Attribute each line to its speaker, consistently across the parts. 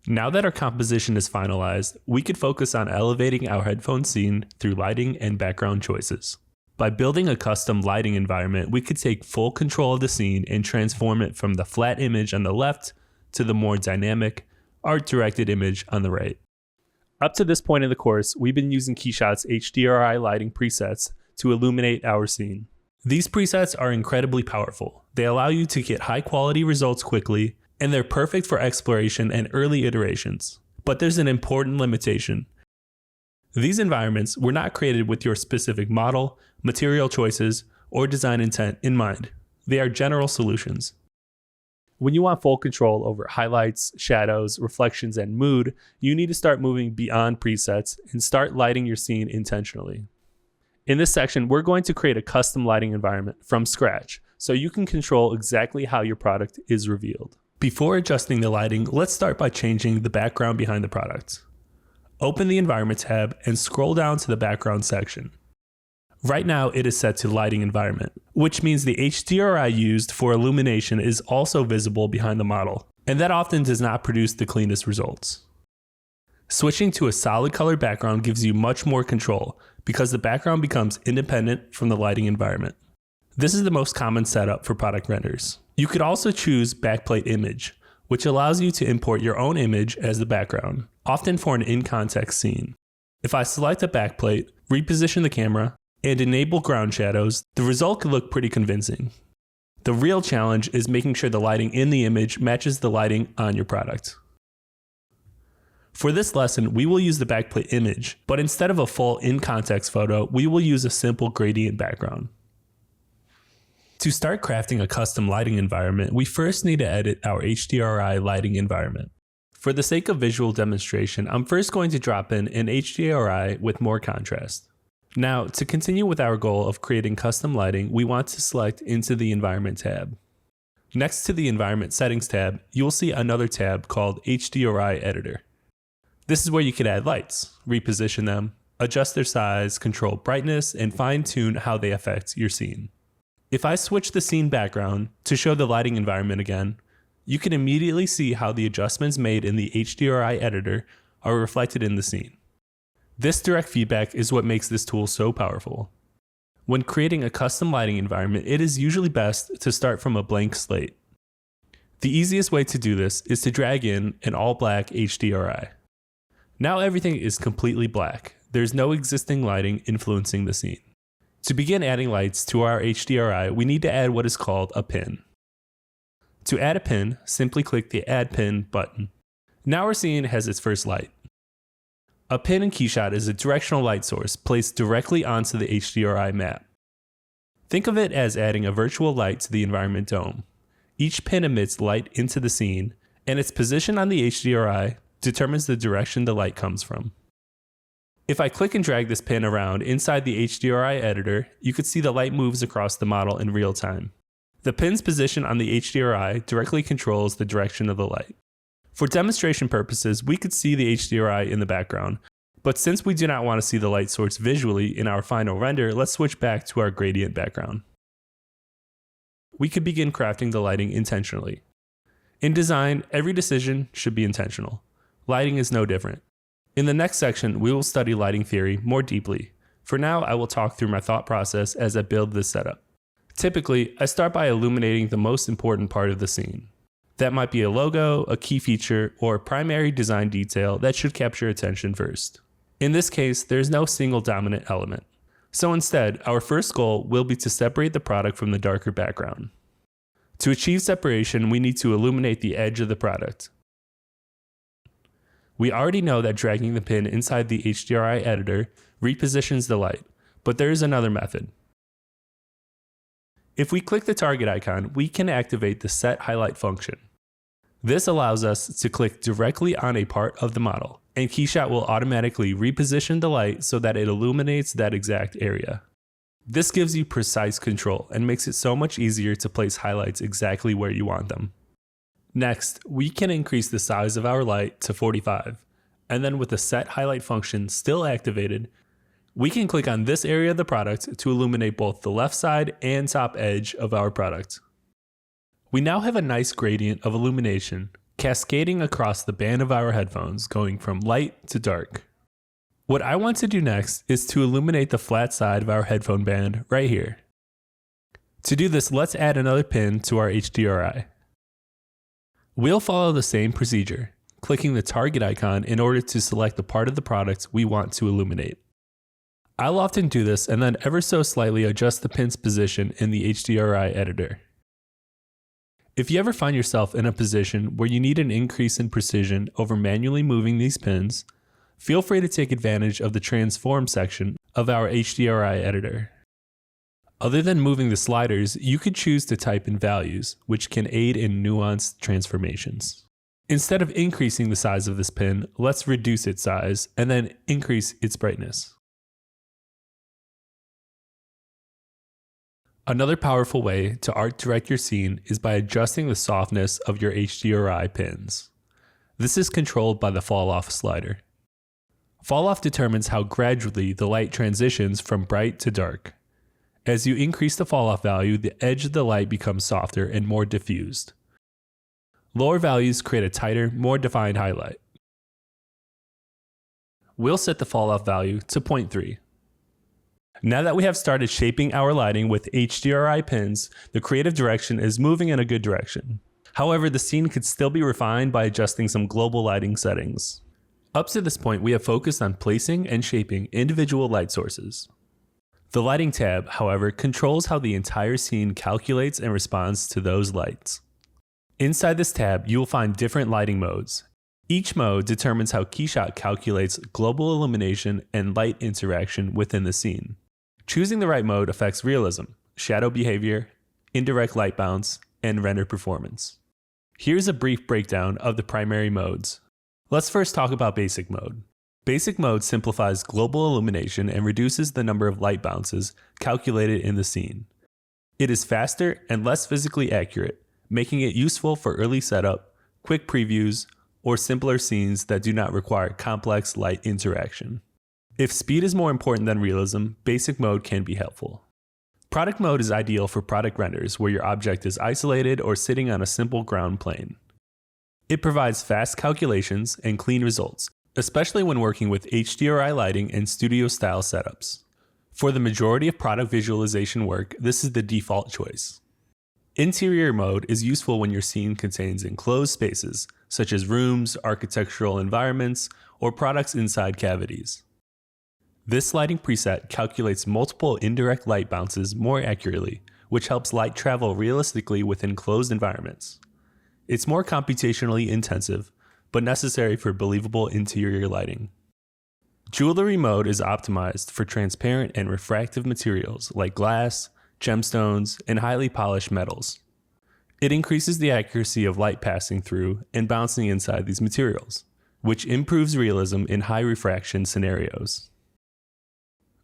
Speaker 1: Now that our composition is finalized, we could focus on elevating our headphone scene through lighting and background choices. By building a custom lighting environment, we could take full control of the scene and transform it from the flat image on the left to the more dynamic, art-directed image on the right. Up to this point in the course, we've been using KeyShot's HDRI lighting presets to illuminate our scene. These presets are incredibly powerful. They allow you to get high-quality results quickly, and they're perfect for exploration and early iterations. But there's an important limitation. These environments were not created with your specific model, material choices, or design intent in mind. They are general solutions. When you want full control over highlights, shadows, reflections, and mood, you need to start moving beyond presets and start lighting your scene intentionally. In this section, we're going to create a custom lighting environment from scratch, so you can control exactly how your product is revealed. Before adjusting the lighting, let's start by changing the background behind the product. Open the Environment tab and scroll down to the Background section. Right now it is set to Lighting Environment, which means the HDRI used for illumination is also visible behind the model, and that often does not produce the cleanest results. Switching to a solid color background gives you much more control because the background becomes independent from the lighting environment. This is the most common setup for product renders. You could also choose Backplate Image, which allows you to import your own image as the background, often for an in-context scene. If I select a backplate, reposition the camera, and enable ground shadows, the result could look pretty convincing. The real challenge is making sure the lighting in the image matches the lighting on your product. For this lesson, we will use the backplate image, but instead of a full in-context photo, we will use a simple gradient background. To start crafting a custom lighting environment, we first need to edit our HDRI lighting environment. For the sake of visual demonstration, I'm first going to drop in an HDRI with more contrast. Now, to continue with our goal of creating custom lighting, we want to select into the Environment tab. Next to the Environment Settings tab, you will see another tab called HDRI Editor. This is where you can add lights, reposition them, adjust their size, control brightness, and fine-tune how they affect your scene. If I switch the scene background to show the lighting environment again, you can immediately see how the adjustments made in the HDRI editor are reflected in the scene. This direct feedback is what makes this tool so powerful. When creating a custom lighting environment, it is usually best to start from a blank slate. The easiest way to do this is to drag in an all-black HDRI. Now everything is completely black. There's no existing lighting influencing the scene. To begin adding lights to our HDRI, we need to add what is called a pin. To add a pin, simply click the Add Pin button. Now our scene has its first light. A pin in KeyShot is a directional light source placed directly onto the HDRI map. Think of it as adding a virtual light to the environment dome. Each pin emits light into the scene, and its position on the HDRI determines the direction the light comes from. If I click and drag this pin around inside the HDRI editor, you could see the light moves across the model in real time. The pin's position on the HDRI directly controls the direction of the light. For demonstration purposes, we could see the HDRI in the background, but since we do not want to see the light source visually in our final render, let's switch back to our gradient background. We could begin crafting the lighting intentionally. In design, every decision should be intentional. Lighting is no different. In the next section, we will study lighting theory more deeply. For now, I will talk through my thought process as I build this setup. Typically, I start by illuminating the most important part of the scene. That might be a logo, a key feature, or a primary design detail that should capture attention first. In this case, there is no single dominant element. So instead, our first goal will be to separate the product from the darker background. To achieve separation, we need to illuminate the edge of the product. We already know that dragging the pin inside the HDRI editor repositions the light, but there is another method. If we click the target icon, we can activate the Set Highlight function. This allows us to click directly on a part of the model, and KeyShot will automatically reposition the light so that it illuminates that exact area. This gives you precise control and makes it so much easier to place highlights exactly where you want them. Next, we can increase the size of our light to 45, and then with the Set Highlight function still activated, we can click on this area of the product to illuminate both the left side and top edge of our product. We now have a nice gradient of illumination cascading across the band of our headphones, going from light to dark. What I want to do next is to illuminate the flat side of our headphone band right here. To do this, let's add another pin to our HDRI. We'll follow the same procedure, clicking the target icon in order to select the part of the product we want to illuminate. I'll often do this and then ever so slightly adjust the pin's position in the HDRI editor. If you ever find yourself in a position where you need an increase in precision over manually moving these pins, feel free to take advantage of the transform section of our HDRI editor. Other than moving the sliders, you could choose to type in values, which can aid in nuanced transformations. Instead of increasing the size of this pin, let's reduce its size and then increase its brightness. Another powerful way to art direct your scene is by adjusting the softness of your HDRI pins. This is controlled by the fall off slider. Fall off determines how gradually the light transitions from bright to dark. As you increase the fall off value, the edge of the light becomes softer and more diffused. Lower values create a tighter, more defined highlight. We'll set the fall off value to 0.3. Now that we have started shaping our lighting with HDRI pins, the creative direction is moving in a good direction. However, the scene could still be refined by adjusting some global lighting settings. Up to this point, we have focused on placing and shaping individual light sources. The Lighting tab, however, controls how the entire scene calculates and responds to those lights. Inside this tab, you will find different lighting modes. Each mode determines how KeyShot calculates global illumination and light interaction within the scene. Choosing the right mode affects realism, shadow behavior, indirect light bounce, and render performance. Here's a brief breakdown of the primary modes. Let's first talk about Basic mode. Basic mode simplifies global illumination and reduces the number of light bounces calculated in the scene. It is faster and less physically accurate, making it useful for early setup, quick previews, or simpler scenes that do not require complex light interaction. If speed is more important than realism, Basic mode can be helpful. Product mode is ideal for product renders where your object is isolated or sitting on a simple ground plane. It provides fast calculations and clean results, especially when working with HDRI lighting and studio-style setups. For the majority of product visualization work, this is the default choice. Interior mode is useful when your scene contains enclosed spaces, such as rooms, architectural environments, or products inside cavities. This lighting preset calculates multiple indirect light bounces more accurately, which helps light travel realistically within closed environments. It's more computationally intensive, but necessary for believable interior lighting. Jewelry mode is optimized for transparent and refractive materials like glass, gemstones, and highly polished metals. It increases the accuracy of light passing through and bouncing inside these materials, which improves realism in high refraction scenarios.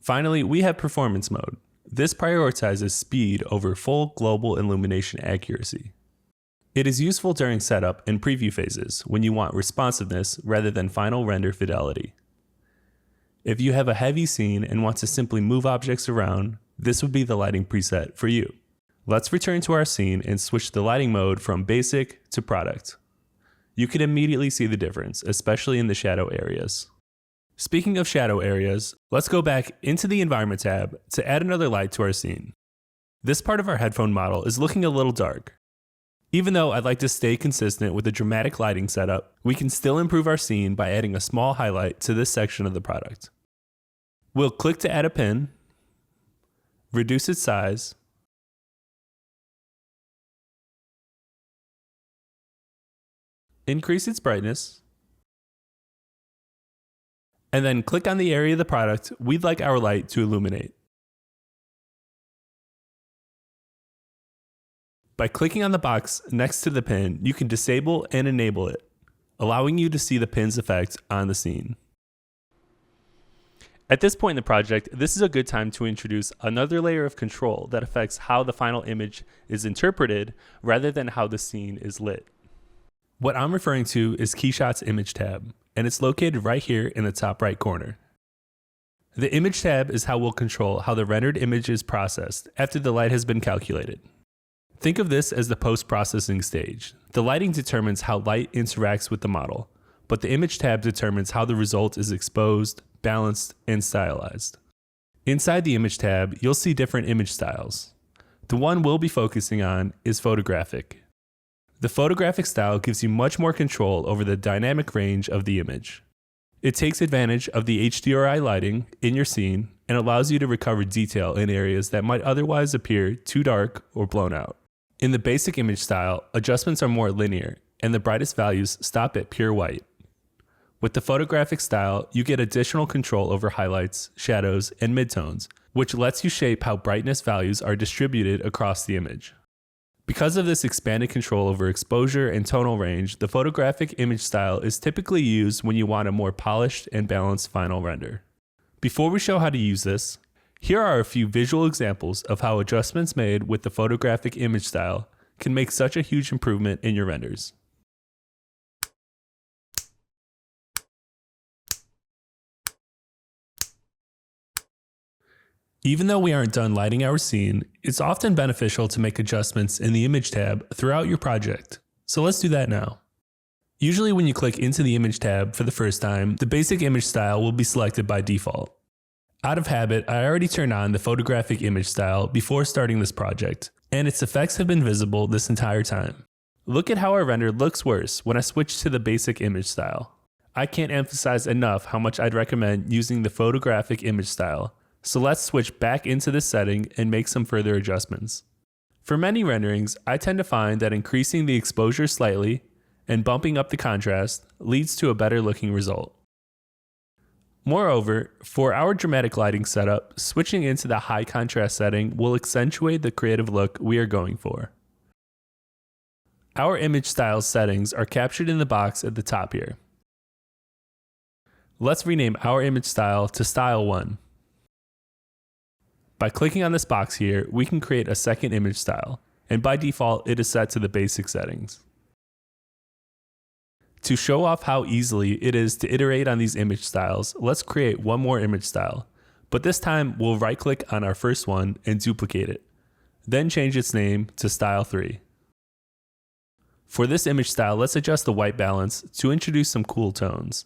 Speaker 1: Finally, we have Performance mode. This prioritizes speed over full global illumination accuracy. It is useful during setup and preview phases when you want responsiveness rather than final render fidelity. If you have a heavy scene and want to simply move objects around, this would be the lighting preset for you. Let's return to our scene and switch the lighting mode from Basic to Product. You can immediately see the difference, especially in the shadow areas. Speaking of shadow areas, let's go back into the Environment tab to add another light to our scene. This part of our headphone model is looking a little dark. Even though I'd like to stay consistent with the dramatic lighting setup, we can still improve our scene by adding a small highlight to this section of the product. We'll click to add a pin, reduce its size, increase its brightness, and then click on the area of the product we'd like our light to illuminate. By clicking on the box next to the pin, you can disable and enable it, allowing you to see the pin's effect on the scene. At this point in the project, this is a good time to introduce another layer of control that affects how the final image is interpreted rather than how the scene is lit. What I'm referring to is KeyShot's Image tab, and it's located right here in the top right corner. The Image tab is how we'll control how the rendered image is processed after the light has been calculated. Think of this as the post-processing stage. The lighting determines how light interacts with the model, but the image tab determines how the result is exposed, balanced, and stylized. Inside the image tab, you'll see different image styles. The one we'll be focusing on is Photographic. The Photographic style gives you much more control over the dynamic range of the image. It takes advantage of the HDRI lighting in your scene and allows you to recover detail in areas that might otherwise appear too dark or blown out. In the basic image style, adjustments are more linear, and the brightest values stop at pure white. With the Photographic style, you get additional control over highlights, shadows, and midtones, which lets you shape how brightness values are distributed across the image. Because of this expanded control over exposure and tonal range, the Photographic image style is typically used when you want a more polished and balanced final render. Before we show how to use this, here are a few visual examples of how adjustments made with the Photographic image style can make such a huge improvement in your renders. Even though we aren't done lighting our scene, it's often beneficial to make adjustments in the image tab throughout your project. So let's do that now. Usually when you click into the image tab for the first time, the basic image style will be selected by default. Out of habit, I already turned on the Photographic image style before starting this project, and its effects have been visible this entire time. Look at how our render looks worse when I switch to the basic image style. I can't emphasize enough how much I'd recommend using the Photographic image style. So let's switch back into this setting and make some further adjustments. For many renderings, I tend to find that increasing the exposure slightly and bumping up the contrast leads to a better looking result. Moreover, for our dramatic lighting setup, switching into the high contrast setting will accentuate the creative look we are going for. Our image style settings are captured in the box at the top here. Let's rename our image style to Style 1. By clicking on this box here, we can create a second image style, and by default, it is set to the basic settings. To show off how easily it is to iterate on these image styles, let's create one more image style, but this time we'll right-click on our first one and duplicate it, then change its name to Style 3. For this image style, let's adjust the white balance to introduce some cool tones.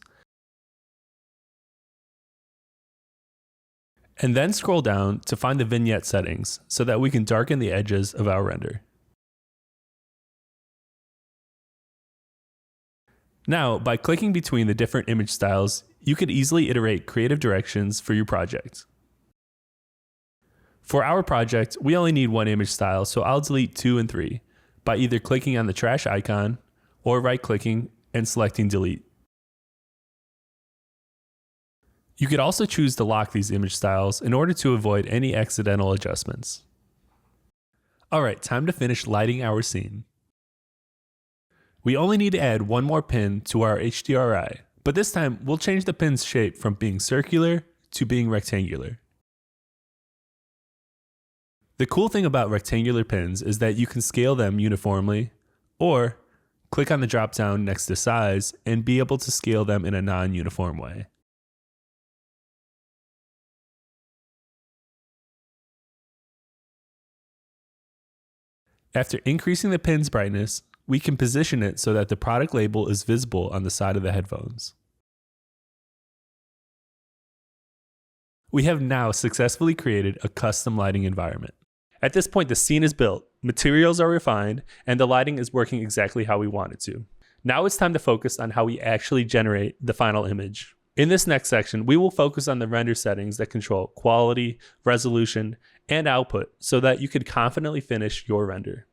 Speaker 1: And then scroll down to find the vignette settings so that we can darken the edges of our render. Now, by clicking between the different image styles, you can easily iterate creative directions for your project. For our project, we only need one image style, so I'll delete 2 and 3 by either clicking on the trash icon or right-clicking and selecting delete. You could also choose to lock these image styles in order to avoid any accidental adjustments. Alright, time to finish lighting our scene. We only need to add one more pin to our HDRI, but this time we'll change the pin's shape from being circular to being rectangular. The cool thing about rectangular pins is that you can scale them uniformly, or click on the drop down next to size and be able to scale them in a non-uniform way. After increasing the pin's brightness, we can position it so that the product label is visible on the side of the headphones. We have now successfully created a custom lighting environment. At this point, the scene is built, materials are refined, and the lighting is working exactly how we want it to. Now it's time to focus on how we actually generate the final image. In this next section, we will focus on the render settings that control quality, resolution, and output so that you can confidently finish your render.